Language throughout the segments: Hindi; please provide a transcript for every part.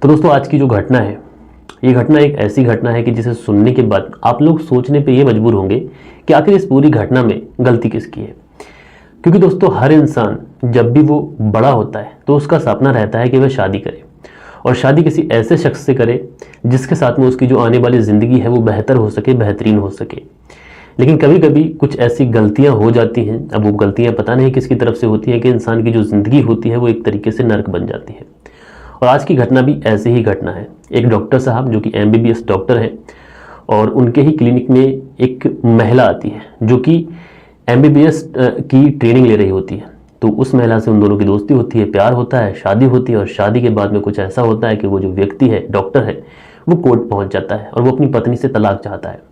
तो दोस्तों आज की जो घटना है, ये घटना एक ऐसी घटना है कि जिसे सुनने के बाद आप लोग सोचने पे ये मजबूर होंगे कि आखिर इस पूरी घटना में गलती किसकी है। क्योंकि दोस्तों हर इंसान जब भी वो बड़ा होता है तो उसका सपना रहता है कि वह शादी करे और शादी किसी ऐसे शख्स से करे जिसके साथ में उसकी जो आने वाली ज़िंदगी है वो बेहतर हो सके, बेहतरीन हो सके। लेकिन कभी कभी कुछ ऐसी गलतियां हो जाती हैं, अब वो गलतियां पता नहीं किसकी तरफ से होती हैं कि इंसान की जो ज़िंदगी होती है वो एक तरीके से नर्क बन जाती है। और आज की घटना भी ऐसी ही घटना है। एक डॉक्टर साहब जो कि एमबीबीएस डॉक्टर हैं और उनके ही क्लिनिक में एक महिला आती है जो कि एमबीबीएस की ट्रेनिंग ले रही होती है। तो उस महिला से उन दोनों की दोस्ती होती है, प्यार होता है, शादी होती है और शादी के बाद में कुछ ऐसा होता है कि वो जो व्यक्ति है, डॉक्टर है, वो कोर्ट पहुंच जाता है और वो अपनी पत्नी से तलाक चाहता है।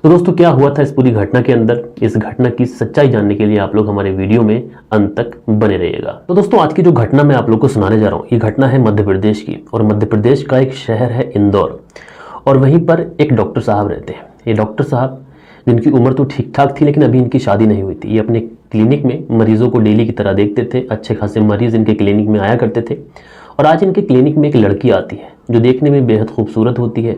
तो दोस्तों क्या हुआ था इस पूरी घटना के अंदर, इस घटना की सच्चाई जानने के लिए आप लोग हमारे वीडियो में अंत तक बने रहिएगा। तो दोस्तों आज की जो घटना मैं आप लोग को सुनाने जा रहा हूँ, ये घटना है मध्य प्रदेश की और मध्य प्रदेश का एक शहर है इंदौर और वहीं पर एक डॉक्टर साहब रहते हैं। ये डॉक्टर साहब जिनकी उम्र तो ठीक ठाक थी लेकिन अभी इनकी शादी नहीं हुई थी। ये अपने क्लिनिक में मरीजों को डेली की तरह देखते थे, अच्छे खासे मरीज इनके क्लिनिक में आया करते थे। और आज इनके क्लिनिक में एक लड़की आती है जो देखने में बेहद खूबसूरत होती है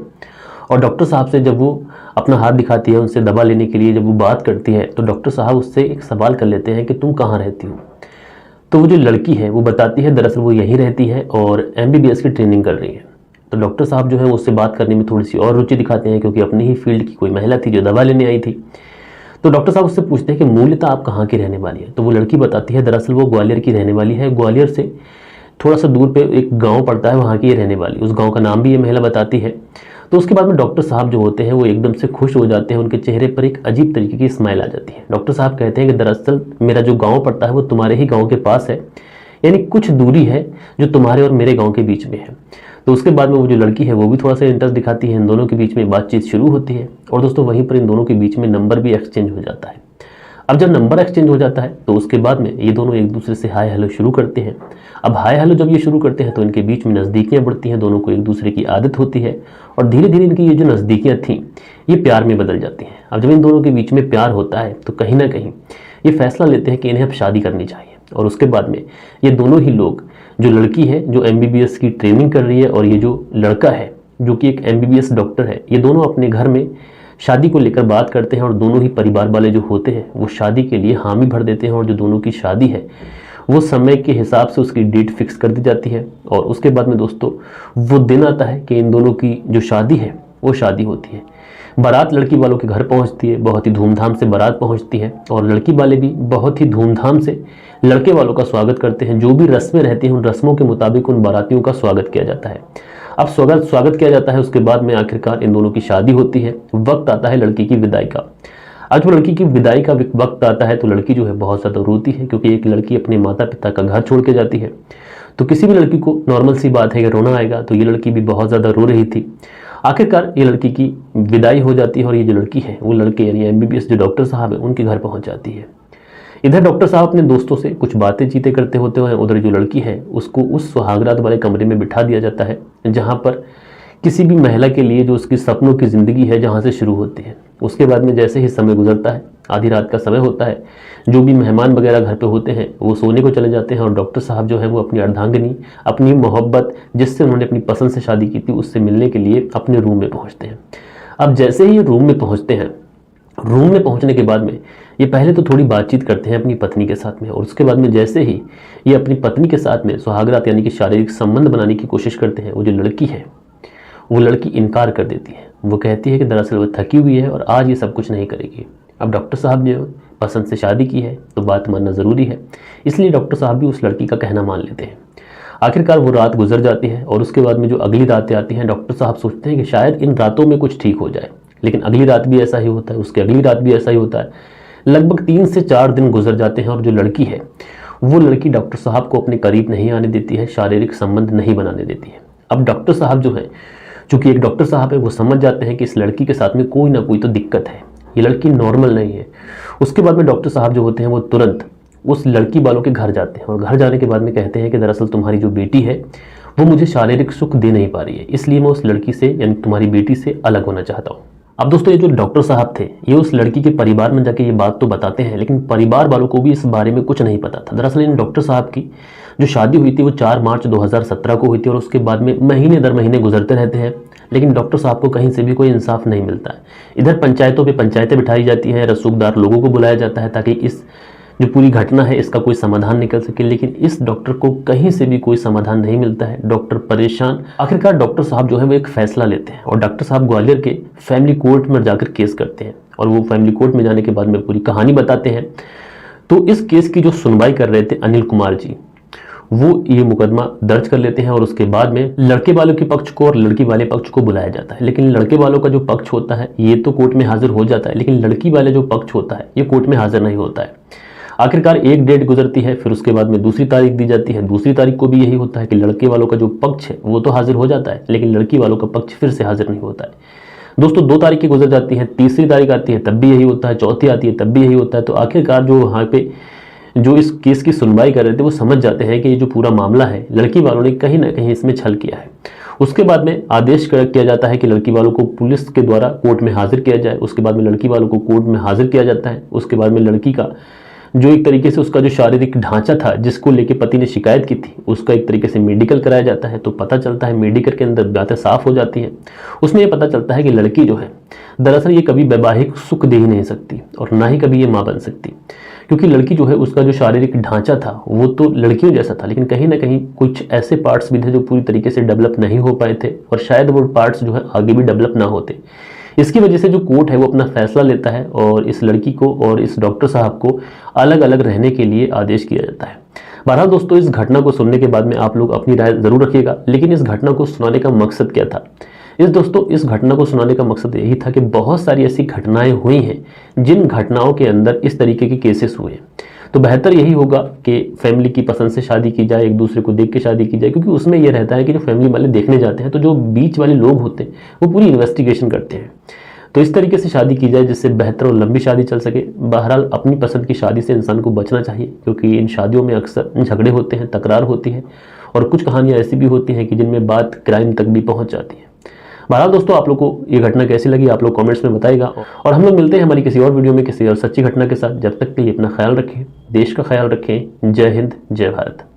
और डॉक्टर साहब से जब वो अपना हाथ दिखाती है, उनसे दवा लेने के लिए जब वो बात करती है तो डॉक्टर साहब उससे एक सवाल कर लेते हैं कि तुम कहाँ रहती हो। तो वो जो लड़की है वो बताती है दरअसल वो यहीं रहती है और एमबीबीएस की ट्रेनिंग कर रही है। तो डॉक्टर साहब जो है उससे बात करने में थोड़ी सी और रुचि दिखाते हैं क्योंकि अपनी ही फील्ड की कोई महिला थी जो दवा लेने आई थी। तो डॉक्टर साहब उससे पूछते हैं कि मूलतः आप कहाँ की रहने वाली है। तो वो लड़की बताती है दरअसल वो ग्वालियर की रहने वाली है। ग्वालियर से थोड़ा सा दूर पे एक गांव पड़ता है, वहाँ की ये रहने वाली, उस गांव का नाम भी ये महिला बताती है। तो उसके बाद में डॉक्टर साहब जो होते हैं वो एकदम से खुश हो जाते हैं, उनके चेहरे पर एक अजीब तरीके की स्माइल आ जाती है। डॉक्टर साहब कहते हैं कि दरअसल मेरा जो गाँव पड़ता है वो तुम्हारे ही गाँव के पास है, यानी कुछ दूरी है जो तुम्हारे और मेरे गाँव के बीच में है। तो उसके बाद में वो जो लड़की है वो भी थोड़ा सा इंटरेस्ट दिखाती है, इन दोनों के बीच में बातचीत शुरू होती है और दोस्तों वहीं पर इन दोनों के बीच में नंबर भी एक्सचेंज हो जाता है। अब जब नंबर एक्सचेंज हो जाता है तो उसके बाद में ये दोनों एक दूसरे से हाय हेलो शुरू करते हैं। अब हाय हेलो जब ये शुरू करते हैं तो इनके बीच में नज़दीकियाँ बढ़ती हैं, दोनों को एक दूसरे की आदत होती है और धीरे धीरे इनकी ये जो नज़दीकियाँ थीं ये प्यार में बदल जाती हैं। अब जब इन दोनों के बीच में प्यार होता है तो कहीं ना कहीं ये फैसला लेते हैं कि इन्हें अब शादी करनी चाहिए। और उसके बाद में ये दोनों ही लोग, जो लड़की है जो एमबीबीएस की ट्रेनिंग कर रही है और ये जो लड़का है जो कि एक एमबीबीएस डॉक्टर है, ये दोनों अपने घर में शादी को लेकर बात करते हैं और दोनों ही परिवार वाले जो होते हैं वो शादी के लिए हामी भर देते हैं और जो दोनों की शादी है वो समय के हिसाब से उसकी डेट फिक्स कर दी जाती है। और उसके बाद में दोस्तों वो दिन आता है कि इन दोनों की जो शादी है वो शादी होती है। बारात लड़की वालों के घर पहुंचती है, बहुत ही धूमधाम से बारात पहुंचती है और लड़की वाले भी बहुत ही धूमधाम से लड़के वालों का स्वागत करते हैं। जो भी रस्में रहती हैं उन रस्मों के मुताबिक उन बारातियों का स्वागत किया जाता है। अब स्वागत किया जाता है, उसके बाद में आखिरकार इन दोनों की शादी होती है। वक्त आता है लड़की की विदाई का। आज वो लड़की की विदाई का वक्त आता है तो लड़की जो है बहुत ज़्यादा रोती है क्योंकि एक लड़की अपने माता पिता का घर छोड़ के जाती है। तो किसी भी लड़की को नॉर्मल सी बात है कि रोना आएगा, तो ये लड़की भी बहुत ज़्यादा रो रही थी। आखिरकार ये लड़की की विदाई हो जाती है और ये जो लड़की है वो लड़के यानी एमबीबीएस जो डॉक्टर साहब है उनके घर पहुँच जाती है। इधर डॉक्टर साहब अपने दोस्तों से कुछ बातें चीतें करते होते हैं, उधर जो लड़की है उसको उस सुहागरात वाले कमरे में बिठा दिया जाता है जहाँ पर किसी भी महिला के लिए जो उसकी सपनों की ज़िंदगी है जहाँ से शुरू होती है। उसके बाद में जैसे ही समय गुजरता है, आधी रात का समय होता है, जो भी मेहमान वगैरह घर पे होते हैं वो सोने को चले जाते हैं और डॉक्टर साहब जो है वो अपनी अर्धांगिनी, अपनी मोहब्बत जिससे उन्होंने अपनी पसंद से शादी की थी उससे मिलने के लिए अपने रूम में पहुँचते हैं। अब जैसे ही रूम में पहुँचते हैं, रूम में पहुंचने के बाद में ये पहले तो थोड़ी बातचीत करते हैं अपनी पत्नी के साथ में और उसके बाद में जैसे ही ये अपनी पत्नी के साथ में सुहागरात यानी कि शारीरिक संबंध बनाने की कोशिश करते हैं, वो जो लड़की है वो लड़की इनकार कर देती है। वो कहती है कि दरअसल वो थकी हुई है और आज ये सब कुछ नहीं करेगी। अब डॉक्टर साहब ने पसंद से शादी की है तो बात मानना ज़रूरी है, इसलिए डॉक्टर साहब भी उस लड़की का कहना मान लेते हैं। आखिरकार वो रात गुजर जाती है और उसके बाद में जो अगली रातें आती हैं, डॉक्टर साहब सोचते हैं कि शायद इन रातों में कुछ ठीक हो जाए, लेकिन अगली रात भी ऐसा ही होता है, उसके अगली रात भी ऐसा ही होता है। लगभग 3 से 4 दिन गुजर जाते हैं और जो लड़की है वो लड़की डॉक्टर साहब को अपने करीब नहीं आने देती है, शारीरिक संबंध नहीं बनाने देती है। अब डॉक्टर साहब जो है, चूँकि एक डॉक्टर साहब है, वो समझ जाते हैं कि इस लड़की के साथ में कोई ना कोई तो दिक्कत है, ये लड़की नॉर्मल नहीं है। उसके बाद में डॉक्टर साहब जो होते हैं वो तुरंत उस लड़की वालों के घर जाते हैं और घर जाने के बाद में कहते हैं कि दरअसल तुम्हारी जो बेटी है वो मुझे शारीरिक सुख दे नहीं पा रही है, इसलिए मैं उस लड़की से यानी तुम्हारी बेटी से अलग होना चाहता हूँ। अब दोस्तों ये जो डॉक्टर साहब थे ये उस लड़की के परिवार में जाके ये बात तो बताते हैं, लेकिन परिवार वालों को भी इस बारे में कुछ नहीं पता था। दरअसल इन डॉक्टर साहब की जो शादी हुई थी वो 4 मार्च 2017 को हुई थी और उसके बाद में महीने दर महीने गुजरते रहते हैं, लेकिन डॉक्टर साहब को कहीं से भी कोई इंसाफ नहीं मिलता है। इधर पंचायतों पे पंचायतें बिठाई जाती हैं, रसूखदार लोगों को बुलाया जाता है ताकि इस जो पूरी घटना है इसका कोई समाधान निकल सके, लेकिन इस डॉक्टर को कहीं से भी कोई समाधान नहीं मिलता है। डॉक्टर परेशान। आखिरकार डॉक्टर साहब जो है वो एक फैसला लेते हैं और डॉक्टर साहब ग्वालियर के फैमिली कोर्ट में जाकर केस करते हैं और वो फैमिली कोर्ट में जाने के बाद में पूरी कहानी बताते हैं। तो इस केस की जो सुनवाई कर रहे थे अनिल कुमार जी, वो ये मुकदमा दर्ज कर लेते हैं और उसके बाद में लड़के वालों के पक्ष को और लड़की वाले पक्ष को बुलाया जाता है। लेकिन लड़के वालों का जो पक्ष होता है ये तो कोर्ट में हाजिर हो जाता है, लेकिन लड़की वाले जो पक्ष होता है ये कोर्ट में हाजिर नहीं होता है। आखिरकार एक डेट गुजरती है, फिर उसके बाद में दूसरी तारीख दी जाती है। दूसरी तारीख को भी यही होता है कि लड़के वालों का जो पक्ष है वो तो हाजिर हो जाता है, लेकिन लड़की वालों का पक्ष फिर से हाजिर नहीं होता है। दोस्तों 2 तारीखें गुजर जाती हैं, तीसरी तारीख आती है तब भी यही होता है, चौथी आती है तब भी यही होता है। तो आखिरकार जो वहाँ पे जो इस केस की सुनवाई कर रहे थे वो समझ जाते हैं कि ये जो पूरा मामला है लड़की वालों ने कहीं ना कहीं इसमें छल किया है। उसके बाद में आदेश किया जाता है कि लड़की वालों को पुलिस के द्वारा कोर्ट में हाजिर किया जाए। उसके बाद में लड़की वालों को कोर्ट में हाजिर किया जाता है। उसके बाद में लड़की का जो एक तरीके से उसका जो शारीरिक ढांचा था जिसको लेके पति ने शिकायत की थी उसका एक तरीके से मेडिकल कराया जाता है। तो पता चलता है मेडिकल के अंदर बातें साफ हो जाती हैं। उसमें ये पता चलता है कि लड़की जो है दरअसल ये कभी वैवाहिक सुख दे ही नहीं सकती और ना ही कभी ये माँ बन सकती, क्योंकि लड़की जो है उसका जो शारीरिक ढांचा था वो तो लड़कियों जैसा था, लेकिन कहीं ना कहीं कुछ ऐसे पार्ट्स भी थे जो पूरी तरीके से डेवलप नहीं हो पाए थे और शायद वो पार्ट्स जो है आगे भी डेवलप ना होते। इसकी वजह से जो कोर्ट है वो अपना फैसला लेता है और इस लड़की को और इस डॉक्टर साहब को अलग अलग रहने के लिए आदेश किया जाता है। बहरहाल दोस्तों इस घटना को सुनने के बाद में आप लोग अपनी राय जरूर रखिएगा, लेकिन इस घटना को सुनाने का मकसद क्या था? इस घटना को सुनाने का मकसद यही था कि बहुत सारी ऐसी घटनाएं हुई हैं जिन घटनाओं के अंदर इस तरीके के केसेस हुए। तो बेहतर यही होगा कि फैमिली की पसंद से शादी की जाए, एक दूसरे को देख के शादी की जाए, क्योंकि उसमें यह रहता है कि जो फैमिली वाले देखने जाते हैं तो जो बीच वाले लोग होते हैं वो पूरी इन्वेस्टिगेशन करते हैं। तो इस तरीके से शादी की जाए जिससे बेहतर और लंबी शादी चल सके। बहरहाल अपनी पसंद की शादी से इंसान को बचना चाहिए, क्योंकि इन शादियों में अक्सर झगड़े होते हैं, तकरार होती है और कुछ कहानियां ऐसी भी होती हैं कि जिनमें बात क्राइम तक भी पहुंच जाती है। बहरहाल दोस्तों आप लोग को ये घटना कैसी लगी आप लोग कमेंट्स में बताइएगा और हम लोग मिलते हैं हमारी किसी और वीडियो में किसी और सच्ची घटना के साथ। जब तक के लिए अपना ख्याल रखें, देश का ख्याल रखें। जय हिंद, जय भारत।